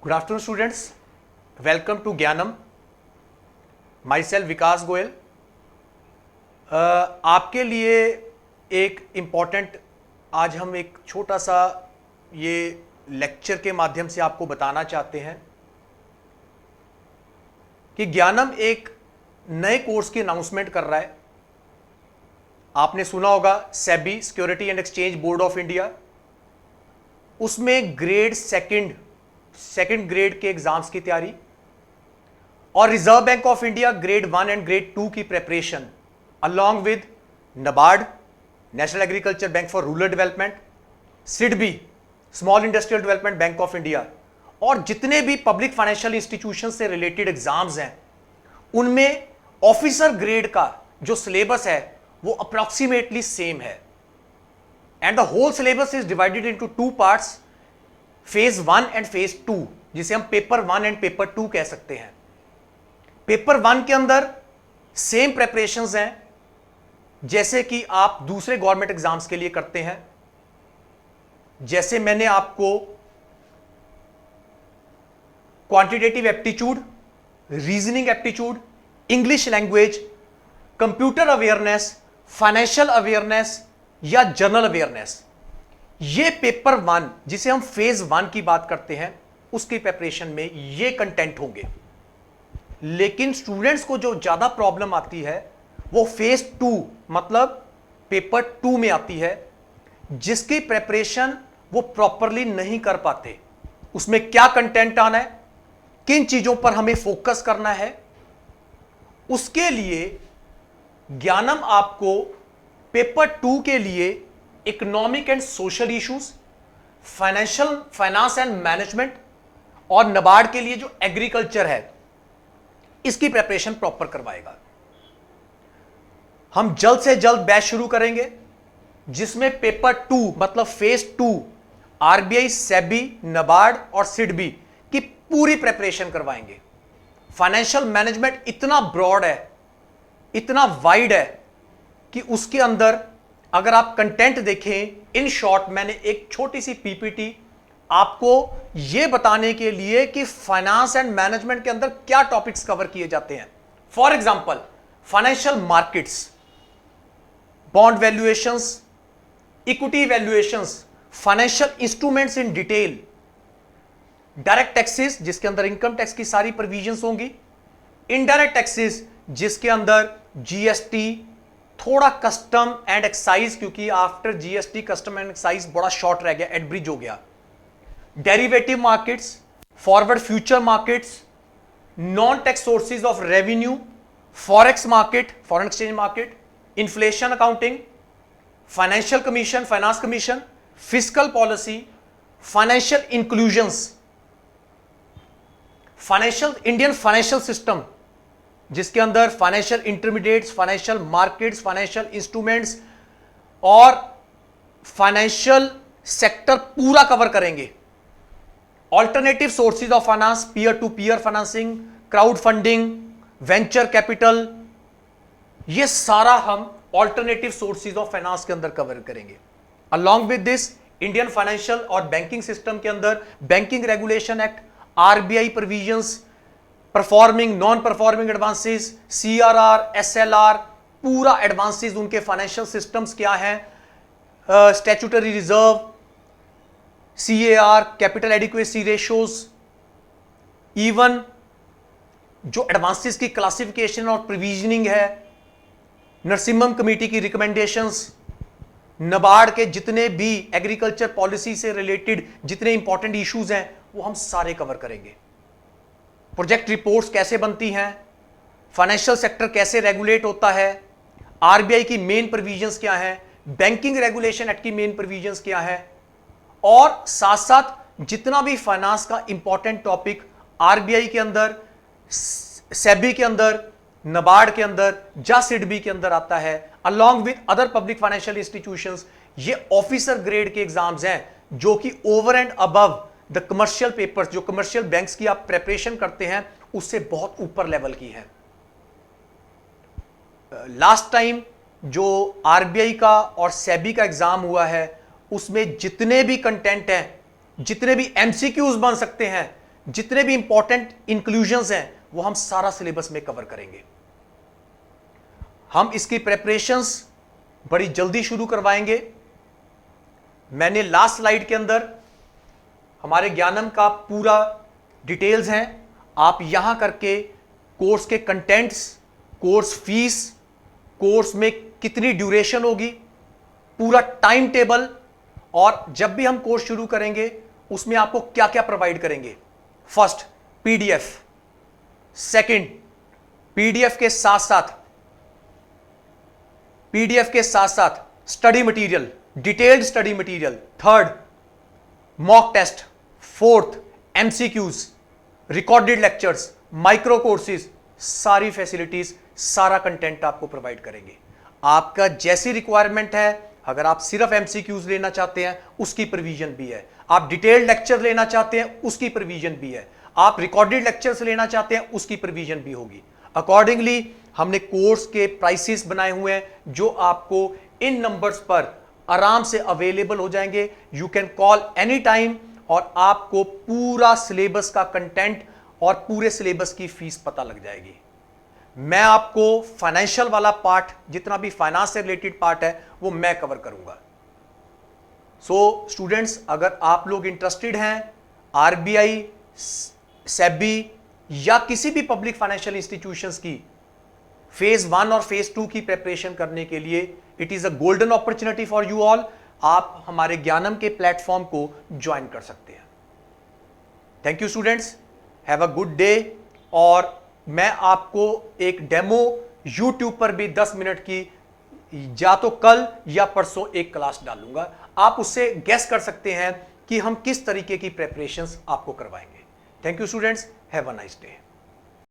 Good afternoon, students. Welcome to Gyanam. Myself विकास गोयल. आपके लिए एक इम्पॉर्टेंट आज हम एक छोटा सा ये लेक्चर के माध्यम से आपको बताना चाहते हैं कि ज्ञानम एक नए कोर्स की अनाउंसमेंट कर रहा है. आपने सुना होगा SEBI security and exchange board of India, उसमें ग्रेड सेकंड ग्रेड के एग्जाम्स की तैयारी और reserve bank of India grade 1 and grade 2 की preparation along with NABARD national agriculture bank for rural development, SIDBI small industrial development bank of India और जितने भी public financial institution से रिलेटेड एग्जाम्स हैं उनमें ऑफिसर ग्रेड का जो सिलेबस है वो अप्रॉक्सीमेटली सेम है. And the whole syllabus is divided into two parts, phase 1 and phase 2, जिसे हम पेपर 1 एंड पेपर 2 कह सकते हैं. पेपर 1 के अंदर सेम प्रेपरेशंस हैं जैसे कि आप दूसरे गवर्नमेंट एग्जाम्स के लिए करते हैं. जैसे मैंने आपको quantitative aptitude, reasoning aptitude, English language, computer awareness, financial awareness या जनरल अवेयरनेस, ये पेपर 1 जिसे हम फेज 1 की बात करते हैं उसकी प्रिपरेशन में ये कंटेंट होंगे. लेकिन स्टूडेंट्स को जो ज्यादा प्रॉब्लम आती है वो फेज 2 मतलब पेपर 2 में आती है, जिसकी प्रिपरेशन वो प्रॉपरली नहीं कर पाते. उसमें क्या कंटेंट आना है, किन चीजों पर हमें फोकस करना है, उसके लिए ज्ञानम आपको पेपर 2 के लिए economic and social issues, finance and management और नबार्ड के लिए जो एग्रीकल्चर है इसकी प्रिपरेशन प्रॉपर करवाएगा. हम जल्द से जल्द बैच शुरू करेंगे जिसमें पेपर 2 मतलब फेज 2 आरबीआई, सेबी, नबार्ड और सिडबी की पूरी प्रिपरेशन करवाएंगे. फाइनेंशियल मैनेजमेंट इतना ब्रॉड है, इतना वाइड है कि उसके अंदर अगर आप कंटेंट देखें, इन शॉर्ट मैंने एक छोटी सी पीपीटी आपको यह बताने के लिए कि फाइनेंस एंड मैनेजमेंट के अंदर क्या टॉपिक्स कवर किए जाते हैं. For example financial markets, bond valuations, equity valuations, financial instruments in detail, direct taxes जिसके अंदर इनकम टैक्स की सारी प्रोविजंस होंगी, इनडायरेक्ट टैक्सेस जिसके अंदर जीएसटी, थोड़ा कस्टम एंड एक्साइज, क्योंकि after GST custom and excise बड़ा शॉर्ट रह गया, एड ब्रिज हो गया, derivative markets, forward future markets, non tax sources of revenue, forex market, foreign exchange market, inflation accounting, financial commission, finance commission, fiscal policy, financial inclusions, financial Indian financial system जिसके अंदर financial intermediates, financial markets, financial instruments और financial sector पूरा cover करेंगे. Alternative sources of finance, peer to peer financing, crowd funding, venture capital, ये सारा हम alternative sources of finance के अंदर कवर करेंगे. Along with this Indian financial और बैंकिंग सिस्टम के अंदर banking regulation act, RBI provisions, performing non performing advances, CRR, SLR, पूरा एडवांसेस, उनके फाइनेंशियल सिस्टम्स क्या हैं, statutory reserve, CAR, capital adequacy ratios, even जो एडवांसेस की क्लासिफिकेशन और प्रोविजनिंग है, नरसिम्हम कमेटी की रिकमेंडेशंस, नबार्ड के जितने भी एग्रीकल्चर पॉलिसी से रिलेटेड जितने इंपॉर्टेंट इश्यूज हैं वो हम सारे कवर करेंगे. प्रोजेक्ट रिपोर्ट्स कैसे बनती हैं, फाइनेंशियल सेक्टर कैसे रेगुलेट होता है, आरबीआई की मेन प्रोविजंस क्या हैं, बैंकिंग रेगुलेशन एक्ट की मेन प्रोविजंस क्या है, और साथ साथ जितना भी फाइनेंस का इंपॉर्टेंट टॉपिक आरबीआई के अंदर, सेबी के अंदर, नबार्ड के अंदर, या सिडबी के अंदर आता है, along with other public financial institutions. ये ऑफिसर ग्रेड के एग्जाम्स हैं जो कि over and above the commercial papers, जो कमर्शियल बैंक्स की आप प्रिपरेशन करते हैं उससे बहुत ऊपर लेवल की है. लास्ट टाइम जो आरबीआई का और सेबी का एग्जाम हुआ है उसमें जितने भी कंटेंट हैं, जितने भी एमसीक्यूज बन सकते हैं, जितने भी इंपॉर्टेंट इंक्लूजन्स हैं वो हम सारा सिलेबस में कवर करेंगे। हम इसकी प्रेपरेशंस बड़ी जल्दी शुरू करवाएंगे। मैंने लास्ट स्लाइड के अंदर हमारे ज्ञानम का पूरा डिटेल्स हैं, आप यहां करके कोर्स के कंटेंट्स, कोर्स फीस, कोर्स में कितनी ड्यूरेशन होगी, पूरा टाइम टेबल, और जब भी हम कोर्स शुरू करेंगे उसमें आपको क्या क्या प्रोवाइड करेंगे। फर्स्ट पीडीएफ, सेकंड पीडीएफ के साथ साथ study material, detailed study material, third mock test, fourth MCQs, recorded lectures, micro courses, सारी फैसिलिटीज, सारा कंटेंट आपको प्रोवाइड करेंगे। आपका जैसी रिक्वायरमेंट है, अगर आप सिर्फ एमसीक्यूज लेना चाहते हैं उसकी प्रोविजन भी है, आप डिटेल्ड लेक्चर लेना चाहते हैं उसकी प्रोविजन भी है, आप रिकॉर्डेड लेक्चर्स लेना चाहते हैं उसकी प्रोविजन भी होगी। अकॉर्डिंगली हमने कोर्स के प्राइसेस बनाए हुए हैं जो आपको इन नंबर्स पर आराम से अवेलेबल हो जाएंगे। You can call any time और आपको पूरा सिलेबस का कंटेंट और पूरे सिलेबस की फीस पता लग जाएगी। मैं आपको फाइनेंशियल वाला पार्ट, जितना भी फाइनेंस से रिलेटेड पार्ट है वो मैं कवर करूंगा। सो स्टूडेंट्स, अगर आप लोग इंटरेस्टेड हैं आरबीआई, सेबी या किसी भी पब्लिक फाइनेंशियल इंस्टीट्यूशंस की फेज 1 और फेज 2 की प्रिपरेशन करने के लिए, it is a golden opportunity for you all. आप हमारे ज्ञानम के प्लेटफॉर्म को ज्वाइन कर सकते हैं। Thank you students, have a good day. और मैं आपको एक डेमो YouTube पर भी 10 मिनट की या तो कल या परसों एक क्लास डालूंगा, आप उससे गेस कर सकते हैं कि हम किस तरीके की प्रेपरेशंस आपको करवाएंगे। Thank you students, have a nice day.